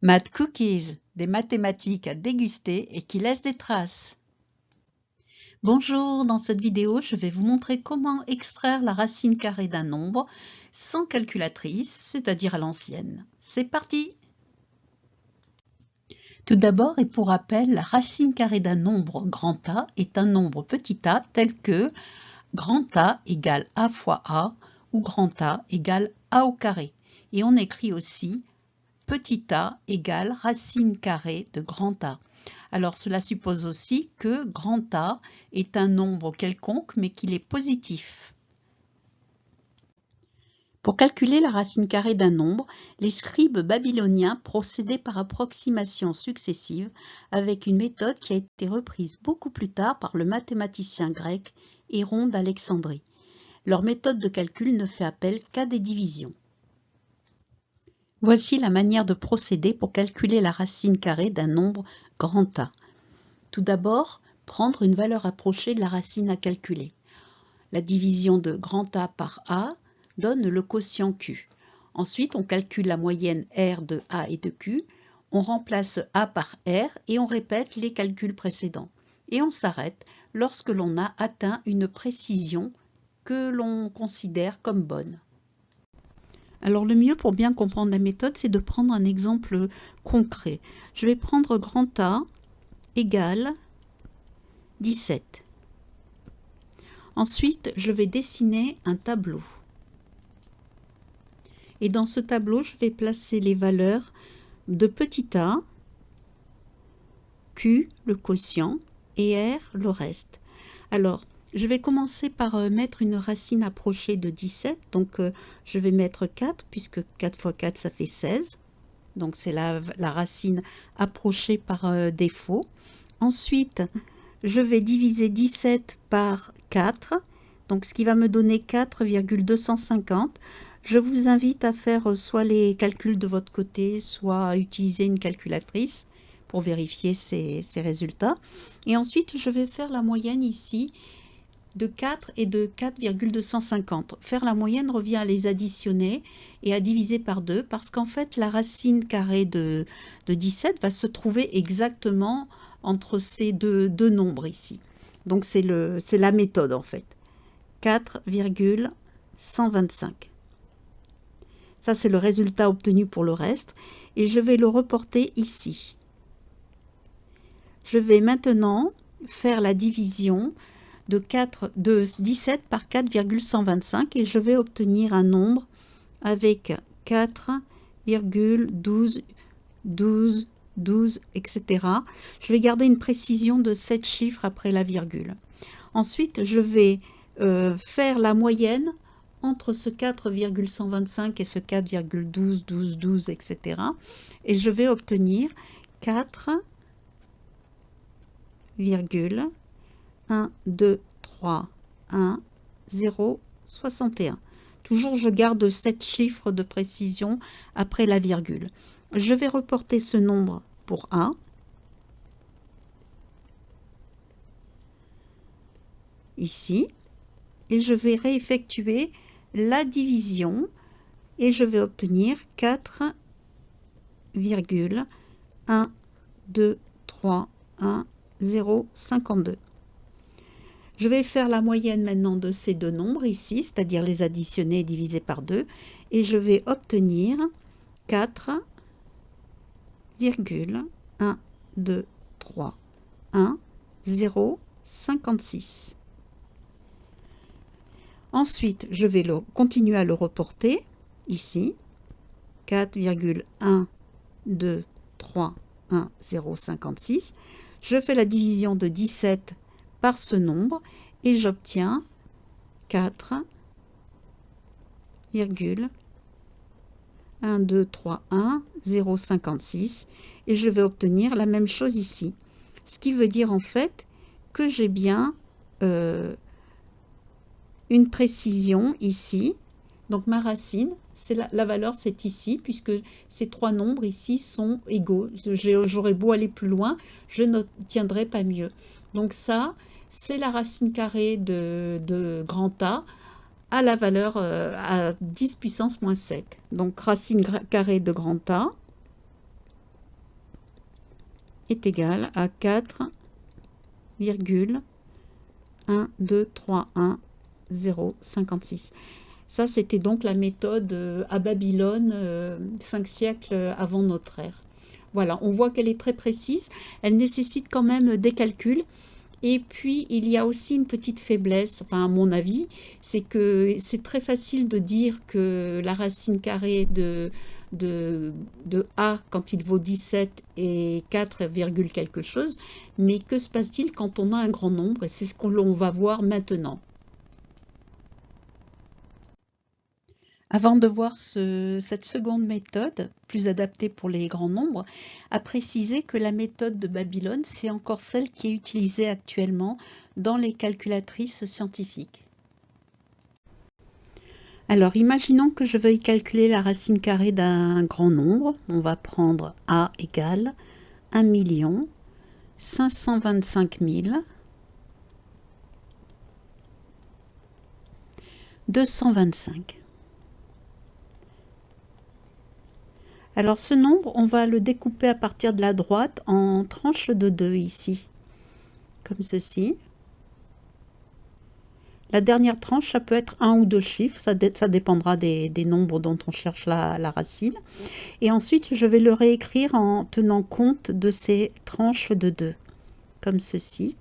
Math Cookies, des mathématiques à déguster et qui laissent des traces. Bonjour, dans cette vidéo, je vais vous montrer comment extraire la racine carrée d'un nombre sans calculatrice, c'est-à-dire à l'ancienne. C'est parti! Tout d'abord et pour rappel, la racine carrée d'un nombre grand A est un nombre petit a tel que grand A égale A fois A ou grand A égale A au carré. Et on écrit aussi petit a égale racine carrée de grand A. Alors cela suppose aussi que grand A est un nombre quelconque mais qu'il est positif. Pour calculer la racine carrée d'un nombre, les scribes babyloniens procédaient par approximations successives avec une méthode qui a été reprise beaucoup plus tard par le mathématicien grec Héron d'Alexandrie. Leur méthode de calcul ne fait appel qu'à des divisions. Voici la manière de procéder pour calculer la racine carrée d'un nombre grand A. Tout d'abord, prendre une valeur approchée de la racine à calculer. La division de grand A par A donne le quotient Q. Ensuite, on calcule la moyenne R de A et de Q, on remplace A par R et on répète les calculs précédents. Et on s'arrête lorsque l'on a atteint une précision que l'on considère comme bonne. Alors le mieux pour bien comprendre la méthode, c'est de prendre un exemple concret. Je vais prendre grand A égale 17. Ensuite, je vais dessiner un tableau. Et dans ce tableau, je vais placer les valeurs de petit a, Q, le quotient, et R, le reste. Alors, je vais commencer par mettre une racine approchée de 17. Donc, je vais mettre 4, puisque 4 fois 4, ça fait 16. Donc, c'est la racine approchée par défaut. Ensuite, je vais diviser 17 par 4. Donc, ce qui va me donner 4,250. Je vous invite à faire soit les calculs de votre côté, soit à utiliser une calculatrice pour vérifier ces résultats. Et ensuite, je vais faire la moyenne ici de 4 et de 4,250. Faire la moyenne revient à les additionner et à diviser par 2 parce qu'en fait, la racine carrée de 17 va se trouver exactement entre ces deux nombres ici. Donc, c'est la méthode en fait. 4,125. Ça, c'est le résultat obtenu pour le reste. Et je vais le reporter ici. Je vais maintenant faire la division de 17 par 4,125 et je vais obtenir un nombre avec 4,12, 12, 12, etc. Je vais garder une précision de 7 chiffres après la virgule. Ensuite, je vais faire la moyenne entre ce 4,125 et ce 4,12, 12, 12, etc. Et je vais obtenir 4,1, 2, 3, 1, 0, 61. Toujours, je garde 7 chiffres de précision après la virgule. Je vais reporter ce nombre pour A. Ici. Et je vais réeffectuer la division et je vais obtenir 4,1, 2, 3, 1, 0, 52. Je vais faire la moyenne maintenant de ces deux nombres ici, c'est-à-dire les additionner et diviser par 2, et je vais obtenir 4,1, 2, 3, 1, 0, 56. Ensuite, je vais continuer à le reporter ici. 4,1, 2, 3, 1, 0, 56. Je fais la division de 17 par ce nombre et j'obtiens 4,1, 2, 3, 1, 0, 56. Et je vais obtenir la même chose ici. Ce qui veut dire en fait que j'ai bien une précision ici. Donc ma racine, la valeur c'est ici, puisque ces trois nombres ici sont égaux. J'aurais beau aller plus loin, je n'obtiendrai pas mieux. Donc ça, c'est la racine carrée de grand A à la valeur à 10 puissance moins 7. Donc racine carrée de grand A est égal à 4,1231056. Ça, c'était donc la méthode à Babylone, 5 siècles avant notre ère. Voilà, on voit qu'elle est très précise. Elle nécessite quand même des calculs. Et puis, il y a aussi une petite faiblesse, enfin à mon avis, c'est que c'est très facile de dire que la racine carrée de A, quand il vaut 17, est 4, quelque chose, mais que se passe-t-il quand on a un grand nombre? Et c'est ce qu'on va voir maintenant. Avant de voir cette seconde méthode, plus adaptée pour les grands nombres, à préciser que la méthode de Babylone, c'est encore celle qui est utilisée actuellement dans les calculatrices scientifiques. Alors, imaginons que je veuille calculer la racine carrée d'un grand nombre. On va prendre A égale 1 525 225. Alors ce nombre, on va le découper à partir de la droite en tranches de 2 ici, comme ceci. La dernière tranche, ça peut être un ou deux chiffres, ça dépendra des nombres dont on cherche la racine. Et ensuite, je vais le réécrire en tenant compte de ces tranches de 2, comme ceci.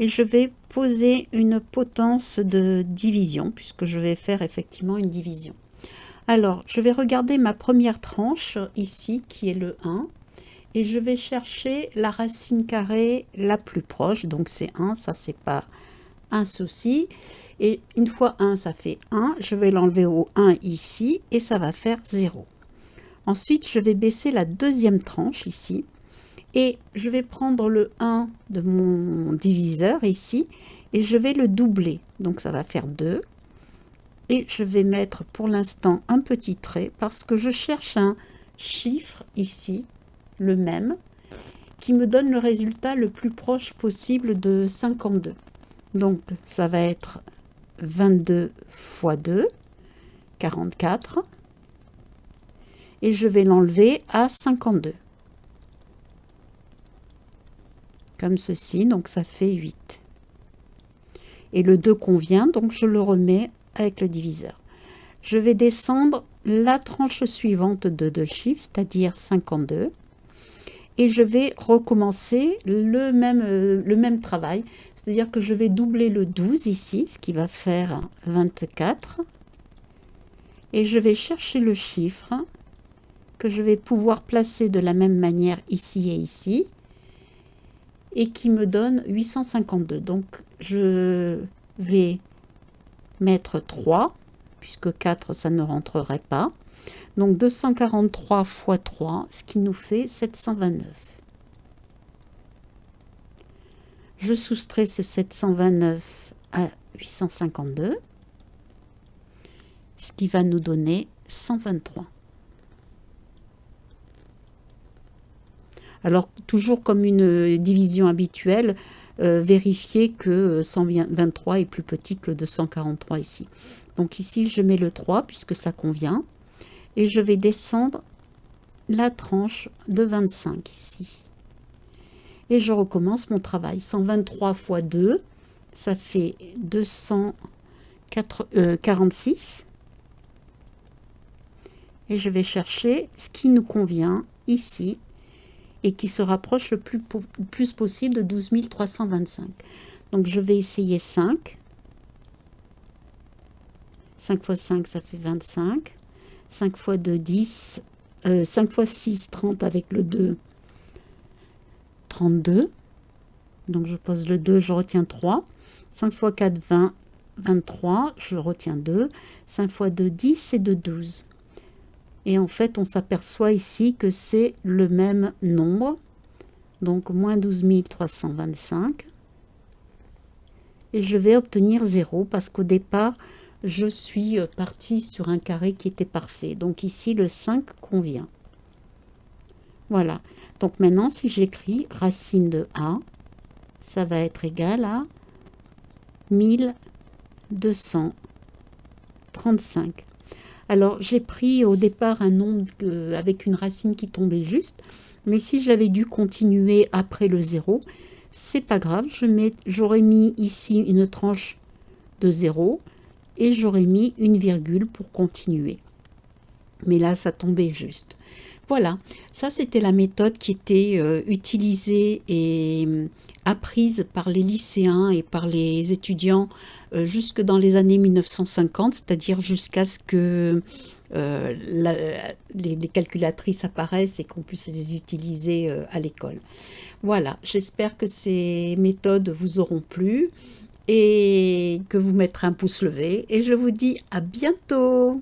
Et je vais poser une potence de division, puisque je vais faire effectivement une division. Alors, je vais regarder ma première tranche ici, qui est le 1, et je vais chercher la racine carrée la plus proche, donc c'est 1, ça c'est pas un souci. Et une fois 1, ça fait 1, je vais l'enlever au 1 ici, et ça va faire 0. Ensuite, je vais baisser la deuxième tranche ici, et je vais prendre le 1 de mon diviseur ici, et je vais le doubler, donc ça va faire 2. Et je vais mettre pour l'instant un petit trait parce que je cherche un chiffre ici, le même, qui me donne le résultat le plus proche possible de 52. Donc ça va être 22 fois 2, 44. Et je vais l'enlever à 52. Comme ceci, donc ça fait 8. Et le 2 convient, donc je le remets avec le diviseur. Je vais descendre la tranche suivante de 2 chiffres, c'est-à-dire 52. Et je vais recommencer le même travail, c'est-à-dire que je vais doubler le 12 ici, ce qui va faire 24. Et je vais chercher le chiffre que je vais pouvoir placer de la même manière ici et ici, et qui me donne 852. Donc je vais mettre 3, puisque 4, ça ne rentrerait pas. Donc 243 fois 3, ce qui nous fait 729. Je soustrais ce 729 à 852, ce qui va nous donner 123. Alors, toujours comme une division habituelle, vérifier que 123 est plus petit que le 243 ici. Donc ici, je mets le 3 puisque ça convient. Et je vais descendre la tranche de 25 ici. Et je recommence mon travail. 123 fois 2, ça fait 246. Et je vais chercher ce qui nous convient ici et qui se rapproche le plus possible de 12 325. Donc je vais essayer 5. 5 fois 5, ça fait 25. 5 fois 2, 10. 5 fois 6, 30 avec le 2, 32. Donc je pose le 2, je retiens 3. 5 fois 4, 20, 23. Je retiens 2. 5 fois 2, 10 et 2, 12. Et en fait, on s'aperçoit ici que c'est le même nombre. Donc, moins 12 325. Et je vais obtenir 0 parce qu'au départ, je suis partie sur un carré qui était parfait. Donc ici, le 5 convient. Voilà. Donc maintenant, si j'écris racine de A, ça va être égal à 1235. Alors, j'ai pris au départ un nombre avec une racine qui tombait juste, mais si j'avais dû continuer après le 0, c'est pas grave, j'aurais mis ici une tranche de 0 et j'aurais mis une virgule pour continuer. Mais là, ça tombait juste. Voilà, ça c'était la méthode qui était utilisée et apprise par les lycéens et par les étudiants jusque dans les années 1950, c'est-à-dire jusqu'à ce que les calculatrices apparaissent et qu'on puisse les utiliser à l'école. Voilà, j'espère que ces méthodes vous auront plu et que vous mettrez un pouce levé et je vous dis à bientôt.